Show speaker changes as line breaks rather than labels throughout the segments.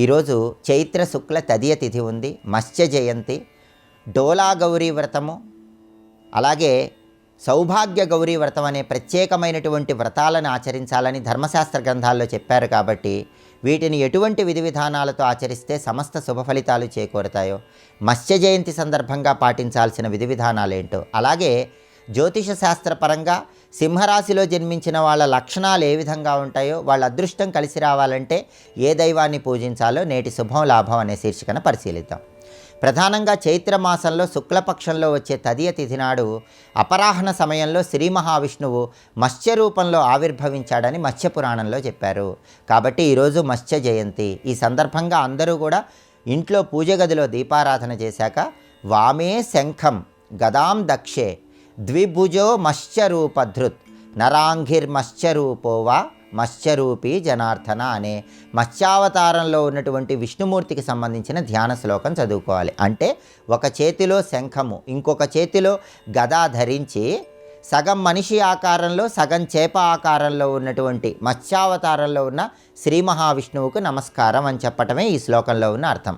ఈరోజు చైత్ర శుక్ల తదియ తిథి ఉంది, మత్స్య జయంతి, డోలా గౌరీ వ్రతము, అలాగే సౌభాగ్య గౌరీ వ్రతం అనే ప్రత్యేకమైనటువంటి వ్రతాలను ఆచరించాలని ధర్మశాస్త్ర గ్రంథాల్లో చెప్పారు. కాబట్టి వీటిని ఎటువంటి విధి విధానాలతో ఆచరిస్తే సమస్త శుభ ఫలితాలు చేకూరుతాయో, మత్స్య జయంతి సందర్భంగా పాటించాల్సిన విధి విధానాలేంటో, అలాగే జ్యోతిష శాస్త్రపరంగా సింహరాశిలో జన్మించిన వాళ్ళ లక్షణాలు ఏ విధంగా ఉంటాయో, వాళ్ళ అదృష్టం కలిసి రావాలంటే ఏ దైవాన్ని పూజించాలో నేటి శుభం లాభం అనే శీర్షికను పరిశీలిద్దాం. ప్రధానంగా చైత్రమాసంలో శుక్లపక్షంలో వచ్చే తదియ తిథి నాడు అపరాహ్న సమయంలో శ్రీ మహావిష్ణువు మత్స్య రూపంలో ఆవిర్భవించాడని మత్స్యపురాణంలో చెప్పారు. కాబట్టి ఈరోజు మత్స్య జయంతి. ఈ సందర్భంగా అందరూ కూడా ఇంట్లో పూజ గదిలో దీపారాధన చేశాక వామే శంఖం గదాం దక్షే ద్విభుజో మత్స్యరూపధృత్ నరాంఘిర్మత్స్యరూపోవా మత్స్యరూపీ జనార్దన అనే మత్స్యావతారంలో ఉన్నటువంటి విష్ణుమూర్తికి సంబంధించిన ధ్యాన శ్లోకం చదువుకోవాలి. అంటే ఒక చేతిలో శంఖము, ఇంకొక చేతిలో గదా ధరించి సగం మనిషి ఆకారంలో సగం చేప ఆకారంలో ఉన్నటువంటి మత్స్యావతారంలో ఉన్న శ్రీ మహావిష్ణువుకు నమస్కారం అని చెప్పటమే ఈ శ్లోకంలో ఉన్న అర్థం.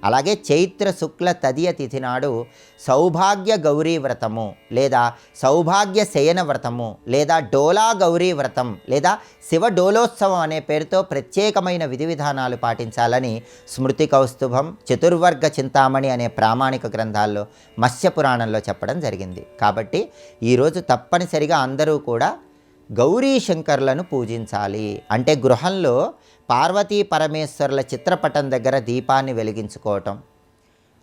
అలాగే చైత్ర శుక్ల తదియ తిథి నాడు సౌభాగ్య గౌరీ వ్రతము లేదా సౌభాగ్య శయన వ్రతము లేదా డోలా గౌరీ వ్రతం లేదా శివ డోలోత్సవం అనే పేరుతో ప్రత్యేకమైన విధి విధానాలు పాటించాలని స్మృతి కౌస్తుభం, చతుర్వర్గ చింతామణి అనే ప్రామాణిక గ్రంథాల్లో మత్స్యపురాణంలో చెప్పడం జరిగింది. కాబట్టి ఈరోజు తప్పనిసరిగా అందరూ కూడా గౌరీ శంకరులను పూజించాలి. అంటే గృహంలో పార్వతీ పరమేశ్వరుల చిత్రపటం దగ్గర దీపాన్ని వెలిగించుకోవటం,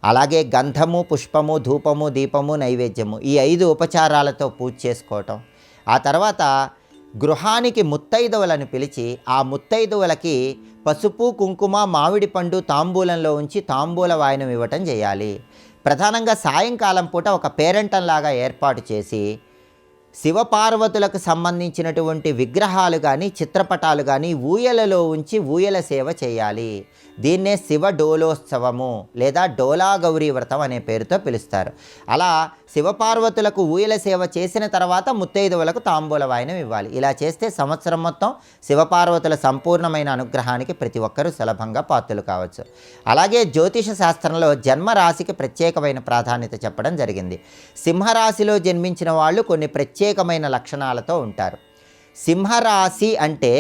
అలాగే గంధము, పుష్పము, ధూపము, దీపము, నైవేద్యము ఈ 5 ఉపచారాలతో పూజ చేసుకోవటం. ఆ తర్వాత గృహానికి ముత్తైదువులను పిలిచి ఆ ముత్తైదువులకి పసుపు, కుంకుమ, మామిడి పండు తాంబూలంలో ఉంచి తాంబూల వాయనం ఇవ్వటం చేయాలి. ప్రధానంగా సాయంకాలం పూట ఒక పేరంటంలాగా ఏర్పాటు చేసి శివపార్వతులకు సంబంధించినటువంటి విగ్రహాలు కానీ చిత్రపటాలు కానీ ఊయలలో ఉంచి ఊయల సేవ చేయాలి. దీన్నే శివ డోలోత్సవము లేదా డోలా గౌరీ వ్రతం అనే పేరుతో పిలుస్తారు. అలా శివపార్వతులకు ఊయల సేవ చేసిన తర్వాత ముత్తైదువులకు తాంబూల వాయనం ఇవ్వాలి. ఇలా చేస్తే సంవత్సరం మొత్తం శివపార్వతుల సంపూర్ణమైన అనుగ్రహానికి ప్రతి ఒక్కరూ సులభంగా పాత్రలు కావచ్చు. అలాగే జ్యోతిష శాస్త్రంలో జన్మరాశికి ప్రత్యేకమైన ప్రాధాన్యత చెప్పడం జరిగింది. సింహరాశిలో జన్మించిన వాళ్ళు కొన్ని ప్రత్యేకమైన లక్షణాలతో ఉంటారు. సింహరాశి అంటే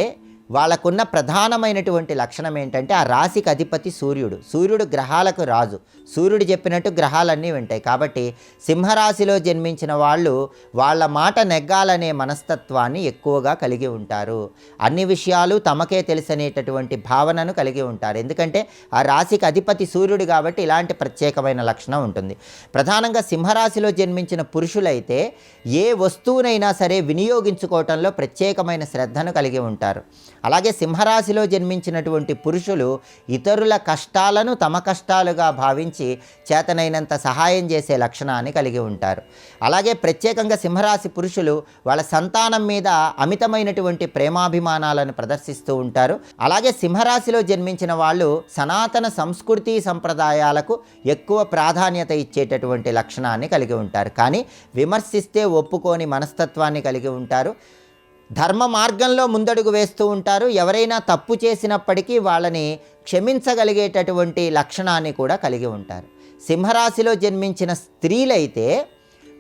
వాళ్ళకున్న ప్రధానమైనటువంటి లక్షణం ఏంటంటే ఆ రాశికి అధిపతి సూర్యుడు. సూర్యుడు గ్రహాలకు రాజు. సూర్యుడు చెప్పినట్టు గ్రహాలన్నీ వింటాయి. కాబట్టి సింహరాశిలో జన్మించిన వాళ్ళు వాళ్ళ మాట నెగ్గాలనే మనస్తత్వాన్ని ఎక్కువగా కలిగి ఉంటారు. అన్ని విషయాలు తమకే తెలుసనేటటువంటి భావనను కలిగి ఉంటారు. ఎందుకంటే ఆ రాశికి అధిపతి సూర్యుడు కాబట్టి ఇలాంటి ప్రత్యేకమైన లక్షణం ఉంటుంది. ప్రధానంగా సింహరాశిలో జన్మించిన పురుషులైతే ఏ వస్తువునైనా సరే వినియోగించుకోవటంలో ప్రత్యేకమైన శ్రద్ధను కలిగి ఉంటారు. అలాగే సింహరాశిలో జన్మించినటువంటి పురుషులు ఇతరుల కష్టాలను తమ కష్టాలుగా భావించి చేతనైనంత సహాయం చేసే లక్షణాన్ని కలిగి ఉంటారు. అలాగే ప్రత్యేకంగా సింహరాశి పురుషులు వాళ్ళ సంతానం మీద అమితమైనటువంటి ప్రేమాభిమానాలను ప్రదర్శిస్తూ ఉంటారు. అలాగే సింహరాశిలో జన్మించిన వాళ్ళు సనాతన సంస్కృతి సంప్రదాయాలకు ఎక్కువ ప్రాధాన్యత ఇచ్చేటటువంటి లక్షణాన్ని కలిగి ఉంటారు. కానీ విమర్శిస్తే ఒప్పుకోని మనస్తత్వాన్ని కలిగి ఉంటారు. ధర్మ మార్గంలో ముందడుగు వేస్తూ ఉంటారు. ఎవరైనా తప్పు చేసినప్పటికీ వాళ్ళని క్షమించగలిగేటటువంటి లక్షణాన్ని కూడా కలిగి ఉంటారు. సింహరాశిలో జన్మించిన స్త్రీలైతే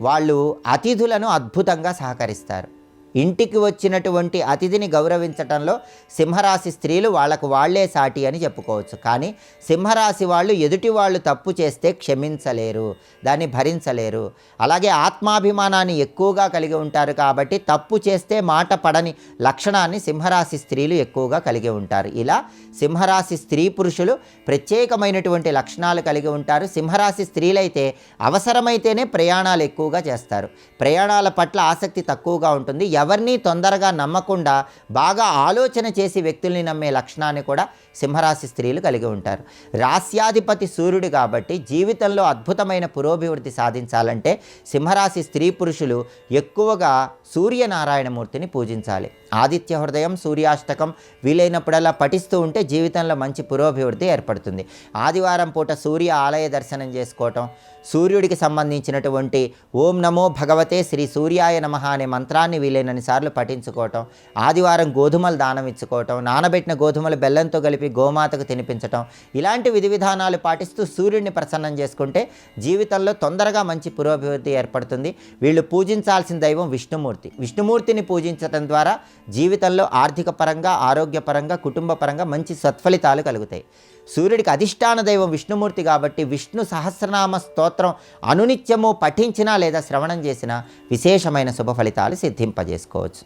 వాళ్ళు అతిథులను అద్భుతంగా సహకరిస్తారు. ఇంటికి వచ్చినటువంటి అతిథిని గౌరవించటంలో సింహరాశి స్త్రీలు వాళ్ళకు వాళ్లే సాటి అని చెప్పుకోవచ్చు. కానీ సింహరాశి వాళ్ళు ఎదుటి వాళ్ళు తప్పు చేస్తే క్షమించలేరు, దాన్ని భరించలేరు. అలాగే ఆత్మాభిమానాన్ని ఎక్కువగా కలిగి ఉంటారు. కాబట్టి తప్పు చేస్తే మాట పడని లక్షణాన్ని సింహరాశి స్త్రీలు ఎక్కువగా కలిగి ఉంటారు. ఇలా సింహరాశి స్త్రీ పురుషులు ప్రత్యేకమైనటువంటి లక్షణాలు కలిగి ఉంటారు. సింహరాశి స్త్రీలైతే అవసరమైతేనే ప్రయాణాలు ఎక్కువగా చేస్తారు. ప్రయాణాల పట్ల ఆసక్తి తక్కువగా ఉంటుంది. ఎవరిని తొందరగా నమ్మకుండా బాగా ఆలోచన చేసి వ్యక్తుల్ని నమ్మే లక్షణాన్ని కూడా సింహరాశి స్త్రీలు కలిగి ఉంటారు. రాస్యాధిపతి సూర్యుడు కాబట్టి జీవితంలో అద్భుతమైన పురోభివృద్ధి సాధించాలంటే సింహరాశి స్త్రీ పురుషులు ఎక్కువగా సూర్యనారాయణమూర్తిని పూజించాలి. ఆదిత్య హృదయం, సూర్యాష్టకం వీలైనప్పుడల్లా పఠిస్తూ ఉంటే జీవితంలో మంచి పురోభివృద్ధి ఏర్పడుతుంది. ఆదివారం పూట సూర్య ఆలయ దర్శనం చేసుకోవటం, సూర్యుడికి సంబంధించినటువంటి ఓం నమో భగవతే శ్రీ సూర్యాయ నమః అనే మంత్రాన్ని వీలైనన్ని సార్లు పఠించుకోవటం, ఆదివారం గోధుమలు దానం ఇచ్చుకోవటం, నానబెట్టిన గోధుమలు బెల్లంతో కలిపి కలిపి గోమాతకు తినిపించటం, ఇలాంటి విధి విధానాలు పాటిస్తూ సూర్యుడిని ప్రసన్నం చేసుకుంటే జీవితంలో తొందరగా మంచి పురోభివృద్ధి ఏర్పడుతుంది. వీళ్ళు పూజించాల్సిన దైవం విష్ణుమూర్తి. విష్ణుమూర్తిని పూజించడం ద్వారా జీవితంలో ఆర్థిక పరంగా, ఆరోగ్యపరంగా, కుటుంబ పరంగా మంచి సత్ఫలితాలు కలుగుతాయి. సూర్యుడికి అధిష్టాన దైవం విష్ణుమూర్తి కాబట్టి విష్ణు సహస్రనామ స్తోత్రం అనునిత్యము పఠించినా లేదా శ్రవణం చేసినా విశేషమైన శుభ ఫలితాలు సిద్ధింపజేసుకోవచ్చు.